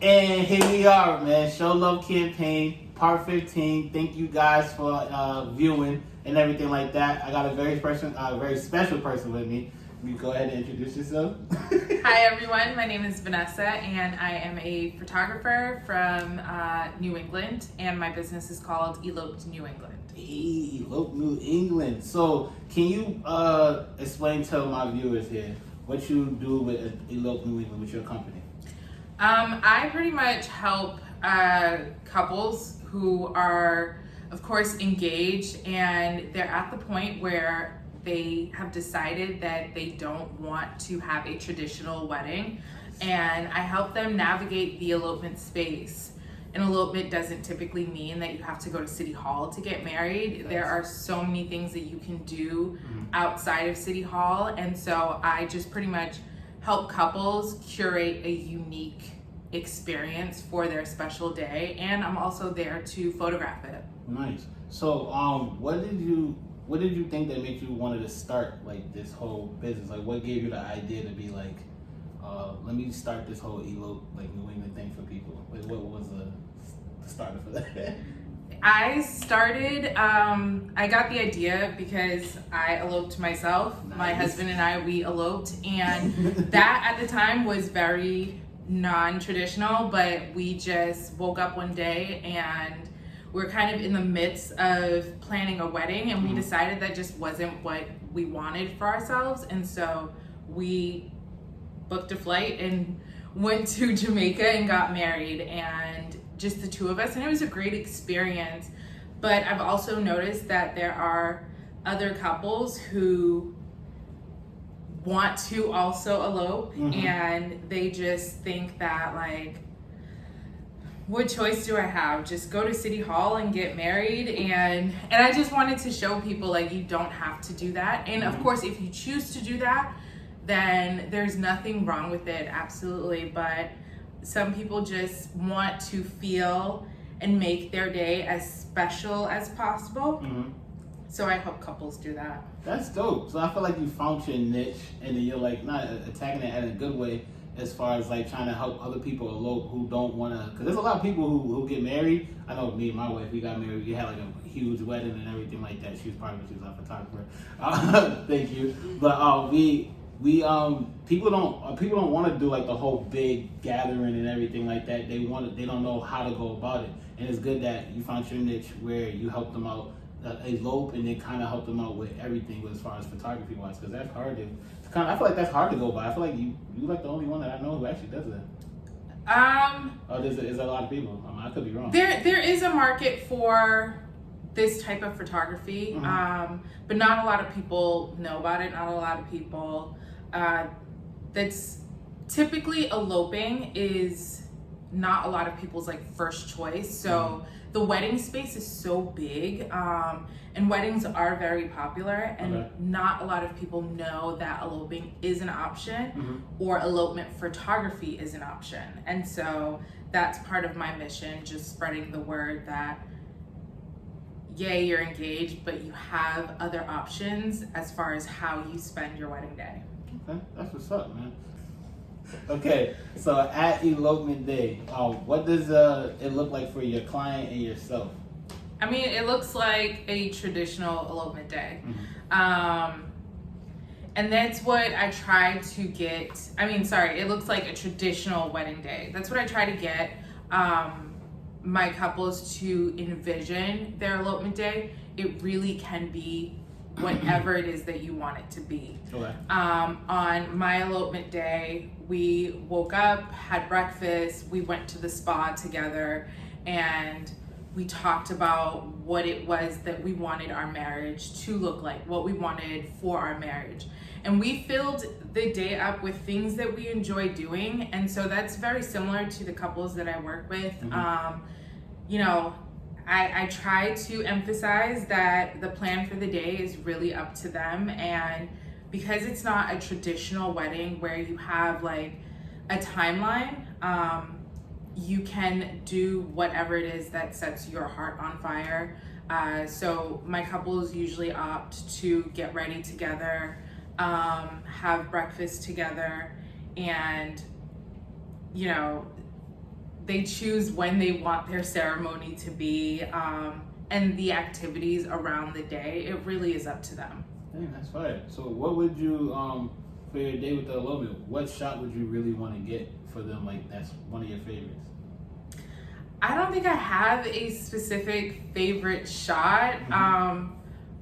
And here we are, man. Show Love Campaign, part 15. Thank you guys for viewing and everything like that. I got a very special person with me. You go ahead and introduce yourself. Hi everyone, my name is Vanessa and I am a photographer from New England, and my business is called Eloped New England. Hey, Eloped New England. So can you explain to my viewers here what you do with Eloped New England with your company? I pretty much help couples who are, of course, engaged, and they're at the point where they have decided that they don't want to have a traditional wedding, and I help them navigate the elopement space. An elopement doesn't typically mean that you have to go to City Hall to get married. There are so many things that you can do outside of City Hall, and so I just pretty much help couples curate a unique experience for their special day, and I'm also there to photograph it. Nice. So what did you think that made you wanted to start like this whole business? Like what gave you the idea to be like, let me start this whole Elope like New England thing for people? Like what was the starter for that? I started, I got the idea because I eloped myself. Nice. My husband and I, we eloped, and that at the time was very non-traditional, but we just woke up one day and we're kind of in the midst of planning a wedding, and we decided that just wasn't what we wanted for ourselves, and so we booked a flight and went to Jamaica and got married, and just the two of us, and it was a great experience. But I've also noticed that there are other couples who want to also elope, and they just think that like, what choice do I have? Just go to City Hall and get married? And I just wanted to show people like you don't have to do that. And of course, if you choose to do that, then there's nothing wrong with it, absolutely. But some people just want to feel and make their day as special as possible. So I help couples do that. That's dope. So I feel like you found your niche, and then you're like not attacking it in a good way, as far as like trying to help other people elope who don't want to, because there's a lot of people who get married. I know me and my wife, we got married, we had like a huge wedding and everything like that. She was part of it, she was a photographer. Thank you. But people don't want to do like the whole big gathering and everything like that. They don't know how to go about it, and it's good that you found your niche where you help them out elope, and then kind of help them out with everything as far as photography wise, because that's hard to I feel like that's hard to go by. I feel like you like the only one that I know who actually does that. Oh, there's a lot of people. I mean, I could be wrong. There is a market for this type of photography, but not a lot of people know about it. Not a lot of people. That's typically eloping is not a lot of people's like first choice. So the wedding space is so big, and weddings are very popular, and not a lot of people know that eloping is an option, or elopement photography is an option. And so that's part of my mission, just spreading the word that yay, you're engaged, but you have other options as far as how you spend your wedding day. Okay, that's what's up, man. Okay, so at elopement day, what does it look like for your client and yourself? I mean, it looks like a traditional elopement day. And that's what I try to get. It looks like a traditional wedding day. That's what I try to get my couples to envision their elopement day. It really can be whatever it is that you want it to be. Okay. On my elopement day, we woke up, had breakfast, we went to the spa together, and we talked about what it was that we wanted our marriage to look like, what we wanted for our marriage. And we filled the day up with things that we enjoy doing. And so that's very similar to the couples that I work with. I try to emphasize that the plan for the day is really up to them, and because it's not a traditional wedding where you have like a timeline, you can do whatever it is that sets your heart on fire. So my couples usually opt to get ready together, have breakfast together, and they choose when they want their ceremony to be, and the activities around the day. It really is up to them. Dang, that's fire. So what would you, for your day with the elopement, what shot would you really want to get for them? Like, that's one of your favorites. I don't think I have a specific favorite shot.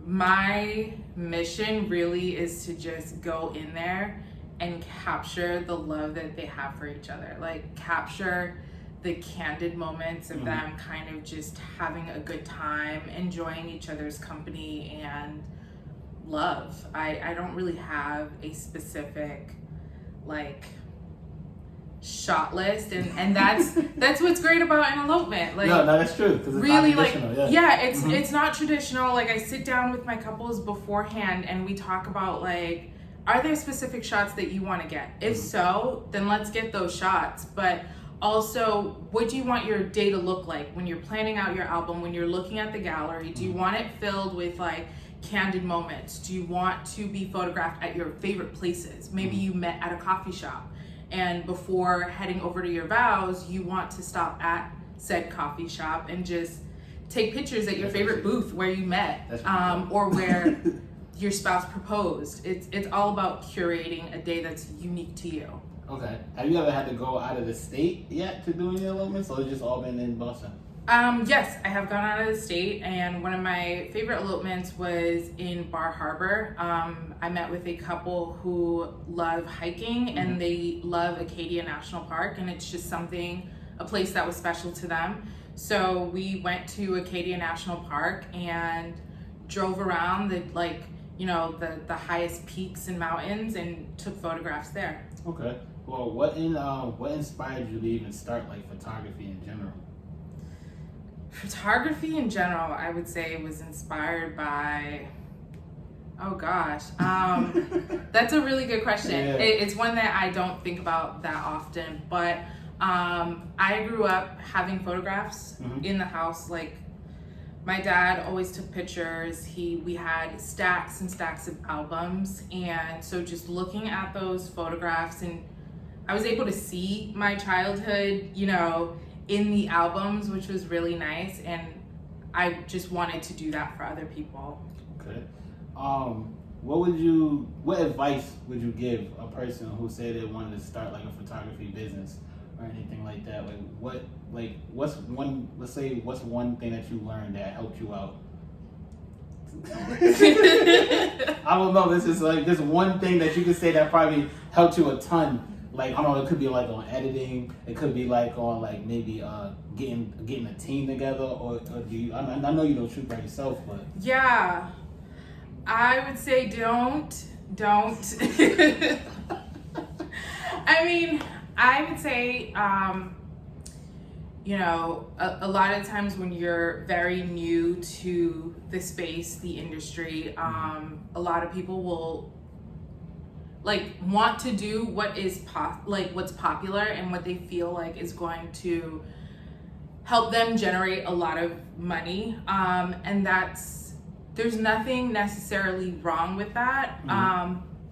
My mission really is to just go in there and capture the love that they have for each other. Like, capture the candid moments of them kind of just having a good time, enjoying each other's company and love. I don't really have a specific like shot list, and that's what's great about an elopement. Like, no, that's true. It's really, not traditional, it's not traditional. Like, I sit down with my couples beforehand and we talk about, like, are there specific shots that you want to get? If so, then let's get those shots. But also, what do you want your day to look like when you're planning out your album, when you're looking at the gallery? Do you want it filled with like candid moments? Do you want to be photographed at your favorite places? Maybe you met at a coffee shop, and before heading over to your vows, you want to stop at said coffee shop and just take pictures at your favorite booth where you met, or where your spouse proposed. It's all about curating a day that's unique to you. Okay. Have you ever had to go out of the state yet to do any elopements, or it's just all been in Boston? Yes, I have gone out of the state, and one of my favorite elopements was in Bar Harbor. I met with a couple who love hiking and they love Acadia National Park, and it's just a place that was special to them. So we went to Acadia National Park and drove around the highest peaks and mountains and took photographs there. Okay. Well, what inspired you to even start like photography in general? Photography in general, I would say, was inspired by, oh gosh, that's a really good question. Yeah. It's one that I don't think about that often, but I grew up having photographs in the house. Like, my dad always took pictures. We had stacks and stacks of albums, and so just looking at those photographs, and I was able to see my childhood, in the albums, which was really nice, and I just wanted to do that for other people. Okay. What advice would you give a person who said they wanted to start like a photography business or anything like that? What's one thing that you learned that helped you out? I don't know. This is like this one thing that you could say that probably helped you a ton. Like, I don't know, it could be like on editing, it could be like on like maybe getting a team together, or do you? I know you don't shoot by yourself, but yeah, I would say don't. I mean, I would say, a lot of times when you're very new to the space, the industry, a lot of people will want to do what is what's popular and what they feel like is going to help them generate a lot of money, and there's nothing necessarily wrong with that,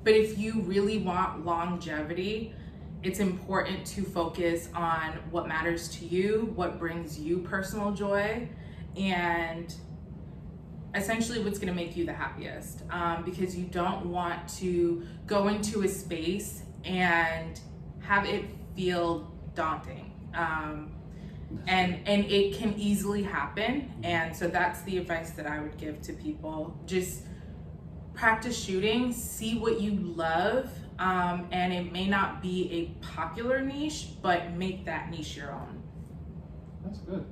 but if you really want longevity, it's important to focus on what matters to you, what brings you personal joy, and essentially what's going to make you the happiest, because you don't want to go into a space and have it feel daunting, and it can easily happen. And so that's the advice that I would give to people. Just practice shooting, see what you love, and it may not be a popular niche, but make that niche your own. That's good.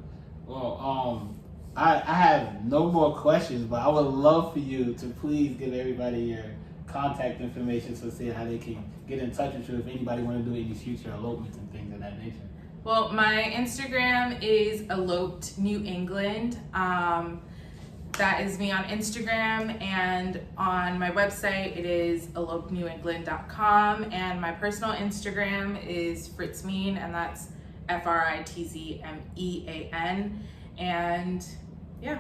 Well, I have no more questions, but I would love for you to please give everybody your contact information so see how they can get in touch with you if anybody want to do any future elopements and things of that nature. Well, my Instagram is Eloped New England. That is me on Instagram, and on my website it is elopednewengland.com, and my personal Instagram is Fritzmean, and that's FRITZMEAN, and yeah,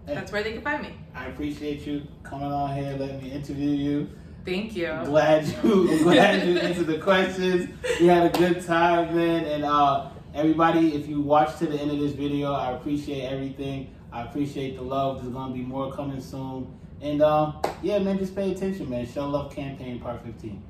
that's where they can find me. I appreciate you coming on here, letting me interview you. Thank you. Glad you answered the questions. We had a good time, man, everybody, if you watch to the end of this video, I appreciate everything. I appreciate the love. There's gonna be more coming soon. And yeah, man, just pay attention, man. Show Love Campaign Part 15.